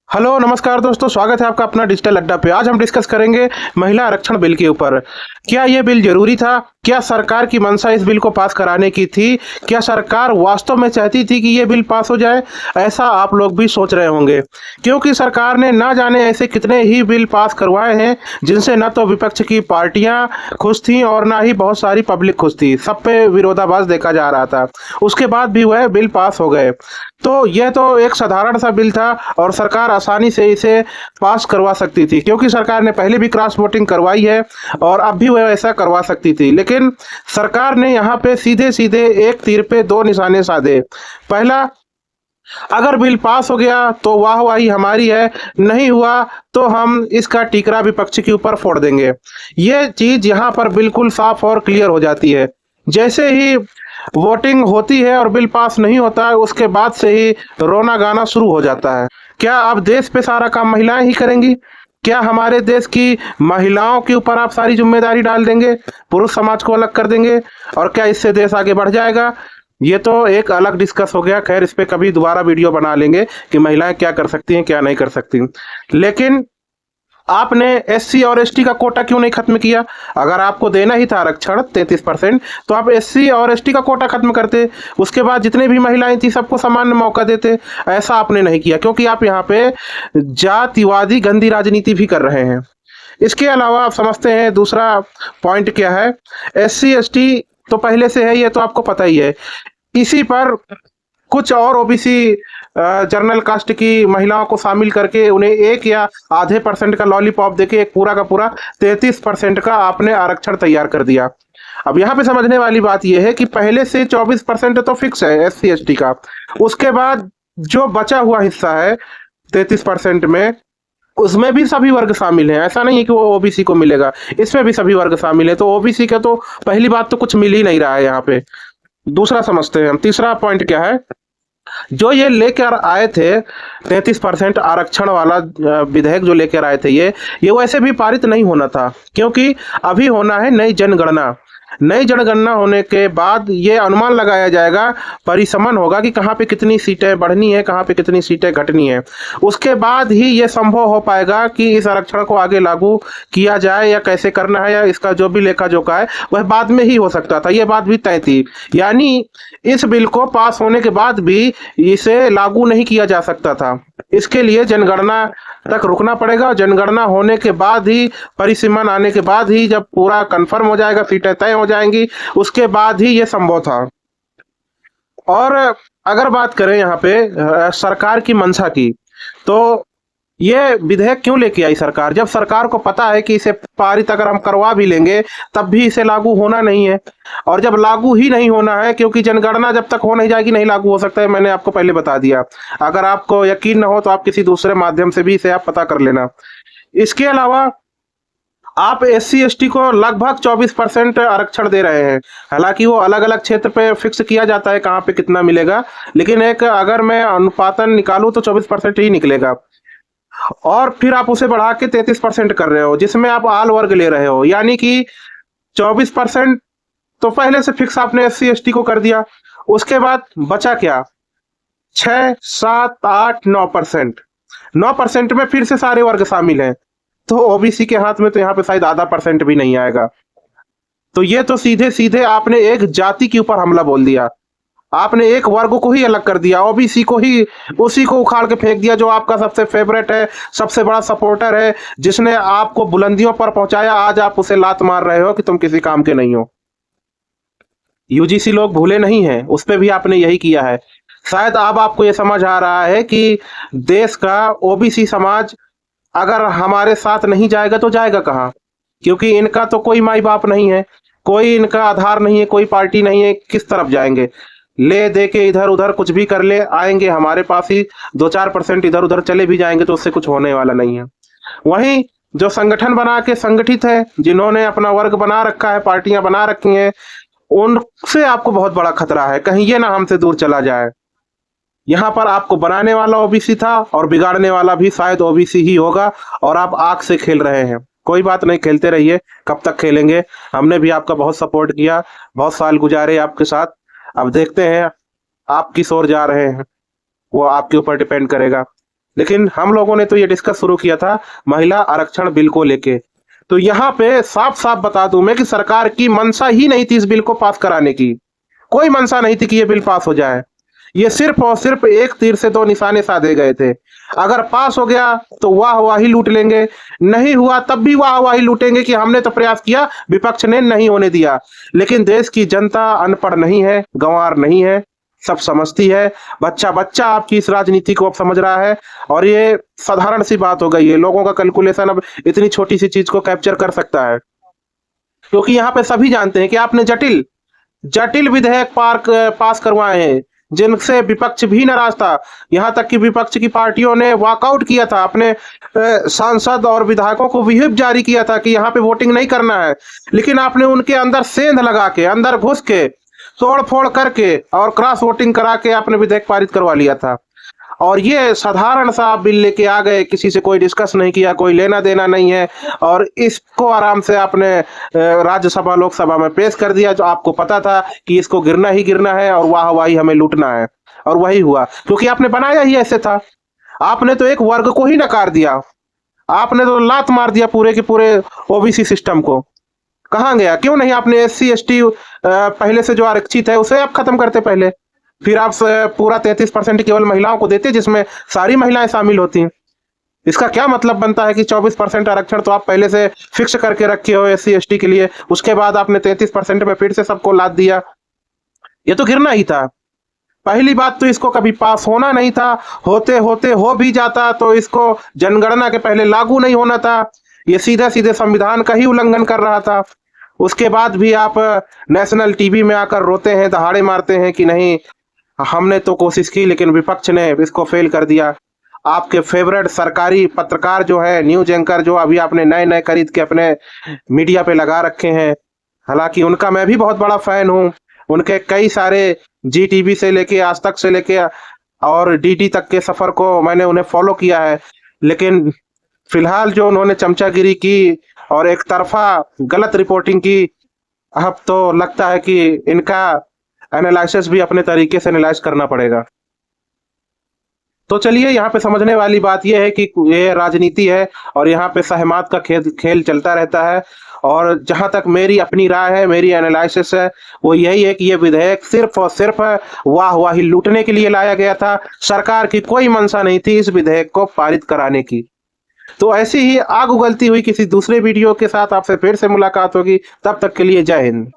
Hello नमस्कार दोस्तों, स्वागत है आपका अपना डिजिटल अड्डा पे। आज हम डिस्कस करेंगे महिला आरक्षण बिल के ऊपर। क्या ये बिल जरूरी था? क्या सरकार की मंशा इस बिल को पास कराने की थी? क्या सरकार वास्तव में चाहती थी कि ये बिल पास हो जाए? ऐसा आप लोग भी सोच रहे होंगे, क्योंकि सरकार ने ना जाने ऐसे कितने ही बिल पास करवाए हैं जिनसे न तो विपक्ष की पार्टियां खुश थी और ना ही बहुत सारी पब्लिक खुश थी। सब पे विरोधाभास देखा जा रहा था, उसके बाद भी वह बिल पास हो गए। तो यह तो एक साधारण सा बिल था और सरकार आसानी से इसे पास करवा सकती थी, क्योंकि सरकार ने पहले भी क्रॉस वोटिंग करवाई है और अब भी वह ऐसा करवा सकती थी। लेकिन सरकार ने यहाँ पे सीधे सीधे एक तीर पे दो निशाने साधे। पहला, अगर बिल पास हो गया तो वाहवाही हमारी है, नहीं हुआ तो हम इसका टीकरा विपक्ष के ऊपर फोड़ देंगे। ये चीज यहाँ पर बिल्कुल साफ और क्लियर हो जाती है। जैसे ही वोटिंग होती है और बिल पास नहीं होता है, उसके बाद से ही रोना गाना शुरू हो जाता है। क्या अब देश पे सारा काम महिलाएं ही करेंगी? क्या हमारे देश की महिलाओं के ऊपर आप सारी जिम्मेदारी डाल देंगे, पुरुष समाज को अलग कर देंगे? और क्या इससे देश आगे बढ़ जाएगा? ये तो एक अलग डिस्कस हो गया। खैर, इस पे कभी दोबारा वीडियो बना लेंगे कि महिलाएं क्या कर सकती हैं, क्या नहीं कर सकती। लेकिन आपने एससी और एसटी का कोटा क्यों नहीं खत्म किया? अगर आपको देना ही था आरक्षण 33%, तो आप एससी और एसटी का कोटा खत्म करते। उसके बाद जितने भी महिलाएं थी सबको समान मौका देते। ऐसा आपने नहीं किया, क्योंकि आप यहाँ पे जातिवादी गंदी राजनीति भी कर रहे हैं। इसके अलावा आप समझते हैं दूसरा पॉइंट क्या है? एससी एसटी तो पहले से है, ये तो आपको पता ही है। इसी पर कुछ और ओबीसी जनरल कास्ट की महिलाओं को शामिल करके उन्हें 1 या आधे % का लॉलीपॉप देके एक पूरा का पूरा 33% का आपने आरक्षण तैयार कर दिया। अब यहाँ पे समझने वाली बात यह है कि पहले से 24% तो फिक्स है एससी एसटी का। उसके बाद जो बचा हुआ हिस्सा है 33% में, उसमें भी सभी वर्ग शामिल हैं। ऐसा नहीं है कि वो ओबीसी को मिलेगा, इसमें भी सभी वर्ग शामिल है। तो ओबीसी का तो पहली बात तो कुछ मिल ही नहीं रहा है यहाँ पे। दूसरा समझते हैं हम, तीसरा पॉइंट क्या है? जो ये लेकर आए थे 33% आरक्षण वाला विधेयक जो लेकर आए थे, ये वैसे भी पारित नहीं होना था, क्योंकि अभी होना है नई जनगणना। नई जनगणना होने के बाद ये अनुमान लगाया जाएगा, परिसमन होगा कि कहाँ पे कितनी सीटें बढ़नी है, कहाँ पे कितनी सीटें घटनी है। उसके बाद ही ये संभव हो पाएगा कि इस आरक्षण को आगे लागू किया जाए या कैसे करना है, या इसका जो भी लेखा जोखा है वह बाद में ही हो सकता था। ये बात भी तय थी, यानी इस बिल को पास होने के बाद भी इसे लागू नहीं किया जा सकता था। इसके लिए जनगणना तक रुकना पड़ेगा। जनगणना होने के बाद ही, परिसीमन आने के बाद ही, जब पूरा कंफर्म हो जाएगा, सीटें तय हो जाएंगी, उसके बाद ही ये संभव था। और अगर बात करें यहाँ पे सरकार की मंशा की, तो ये विधेयक क्यों लेके आई सरकार, जब सरकार को पता है कि इसे पारित अगर हम करवा भी लेंगे तब भी इसे लागू होना नहीं है। और जब लागू ही नहीं होना है, क्योंकि जनगणना जब तक हो नहीं जाएगी नहीं लागू हो सकता है, मैंने आपको पहले बता दिया। अगर आपको यकीन ना हो तो आप किसी दूसरे माध्यम से भी इसे आप पता कर लेना। इसके अलावा आप एससी एसटी को लगभग 24% आरक्षण दे रहे हैं। हालांकि वो अलग अलग क्षेत्र पे फिक्स किया जाता है कहाँ पे कितना मिलेगा, लेकिन एक अगर मैं अनुपातन निकालूं तो 24% ही निकलेगा। और फिर आप उसे बढ़ा के 33% कर रहे हो, जिसमें आप आल वर्ग ले रहे हो। यानी कि 24% तो पहले से फिक्स आपने एससी एसटी को कर दिया। उसके बाद बचा क्या? 6, 7, 8, 9%। 9% में फिर से सारे वर्ग शामिल हैं। तो ओबीसी के हाथ में तो यहाँ पे शायद आधा % भी नहीं आएगा। तो ये तो सीधे सीधे आपने एक जाति के ऊपर हमला बोल दिया। आपने एक वर्ग को ही अलग कर दिया, ओबीसी को ही, उसी को उखाड़ के फेंक दिया जो आपका सबसे फेवरेट है, सबसे बड़ा सपोर्टर है, जिसने आपको बुलंदियों पर पहुंचाया। आज आप उसे लात मार रहे हो कि तुम किसी काम के नहीं हो। यूजीसी लोग भूले नहीं हैं, उस पर भी आपने यही किया है। शायद अब आपको यह समझ आ रहा है कि देश का ओबीसी समाज अगर हमारे साथ नहीं जाएगा तो जाएगा कहाँ? क्योंकि इनका तो कोई माई बाप नहीं है, कोई इनका आधार नहीं है, कोई पार्टी नहीं है। किस तरफ जाएंगे? ले दे के इधर उधर कुछ भी कर ले आएंगे हमारे पास ही। 2-4% इधर उधर चले भी जाएंगे तो उससे कुछ होने वाला नहीं है। वहीं जो संगठन बना के संगठित है, जिन्होंने अपना वर्ग बना रखा है, पार्टियां बना रखी हैं, उनसे आपको बहुत बड़ा खतरा है, कहीं ये ना हमसे दूर चला जाए। यहाँ पर आपको बनाने वाला ओबीसी था और बिगाड़ने वाला भी शायद ओबीसी ही होगा, और आप आग से खेल रहे हैं। कोई बात नहीं, खेलते रहिए। कब तक खेलेंगे? हमने भी आपका बहुत सपोर्ट किया, बहुत साल गुजारे आपके साथ। अब देखते हैं आप किस ओर जा रहे हैं, वो आपके ऊपर डिपेंड करेगा। लेकिन हम लोगों ने तो ये डिस्कस शुरू किया था महिला आरक्षण बिल को लेके। तो यहाँ पे साफ साफ बता दूं मैं कि सरकार की मंशा ही नहीं थी इस बिल को पास कराने की। कोई मंशा नहीं थी कि ये बिल पास हो जाए। ये सिर्फ और सिर्फ एक तीर से दो निशाने साधे गए थे। अगर पास हो गया तो वाहवाही लूट लेंगे, नहीं हुआ तब भी वाहवाही लूटेंगे कि हमने तो प्रयास किया, विपक्ष ने नहीं होने दिया। लेकिन देश की जनता अनपढ़ नहीं है, गंवार नहीं है, सब समझती है। बच्चा बच्चा आपकी इस राजनीति को अब समझ रहा है और ये साधारण सी बात हो गई है। लोगों का कैलकुलेशन अब इतनी छोटी सी चीज को कैप्चर कर सकता है, क्योंकि यहाँ पे सभी जानते हैं कि आपने जटिल जटिल विधेयक पास करवाए हैं जिनसे विपक्ष भी नाराज था। यहाँ तक कि विपक्ष की पार्टियों ने वॉकआउट किया था, अपने सांसद और विधायकों को व्हिप जारी किया था कि यहाँ पे वोटिंग नहीं करना है। लेकिन आपने उनके अंदर सेंध लगा के, अंदर घुस के, तोड़ फोड़ करके और क्रॉस वोटिंग करा के आपने विधेयक पारित करवा लिया था। और ये साधारण सा बिल लेके आ गए, किसी से कोई डिस्कस नहीं किया, कोई लेना देना नहीं है, और इसको आराम से आपने राज्यसभा लोकसभा में पेश कर दिया, जो आपको पता था कि इसको गिरना ही गिरना है और वाहवाही हमें लूटना है। और वही हुआ, क्योंकि आपने बनाया ही ऐसे था। आपने तो एक वर्ग को ही नकार दिया, आपने तो लात मार दिया पूरे के पूरे ओबीसी सिस्टम को। कहाँ गया? क्यों नहीं आपने SC ST पहले से जो आरक्षित है उसे आप खत्म करते पहले, फिर आप पूरा 33% केवल महिलाओं को देते, जिसमें सारी महिलाएं शामिल होती हैं। इसका क्या मतलब बनता है कि 24% आरक्षण तो आप पहले से फिक्स करके रखे हो SC ST के लिए, उसके बाद आपने 33% में फिर से सबको लाद दिया। ये तो गिरना ही था। पहली बात तो इसको कभी पास होना नहीं था, होते होते हो भी जाता तो इसको जनगणना के पहले लागू नहीं होना था। ये सीधे सीधे संविधान का ही उल्लंघन कर रहा था। उसके बाद भी आप नेशनल टीवी में आकर रोते हैं, दहाड़े मारते हैं कि नहीं हमने तो कोशिश की लेकिन विपक्ष ने इसको फेल कर दिया। आपके फेवरेट सरकारी पत्रकार जो है, न्यूज एंकर, जो अभी आपने नए नए खरीद के अपने मीडिया पे लगा रखे हैं, हालांकि उनका मैं भी बहुत बड़ा फैन हूँ। उनके कई सारे GTV से लेके आज तक से लेके और DD तक के सफर को मैंने उन्हें फॉलो किया है। लेकिन फिलहाल जो उन्होंने चमचागिरी की और एक तरफा गलत रिपोर्टिंग की, अब तो लगता है कि इनका एनालिसिस भी अपने तरीके से एनालाइज करना पड़ेगा। तो चलिए, यहाँ पे समझने वाली बात यह है कि ये राजनीति है और यहाँ पे सहमत का खेल चलता रहता है। और जहां तक मेरी अपनी राय है, मेरी एनालिसिस है, वो यही है कि ये विधेयक सिर्फ और सिर्फ वाहवाही लूटने के लिए लाया गया था। सरकार की कोई मंशा नहीं थी इस विधेयक को पारित कराने की। तो ऐसी ही आग उगलती हुई किसी दूसरे वीडियो के साथ आपसे फिर से मुलाकात होगी। तब तक के लिए जय हिंद।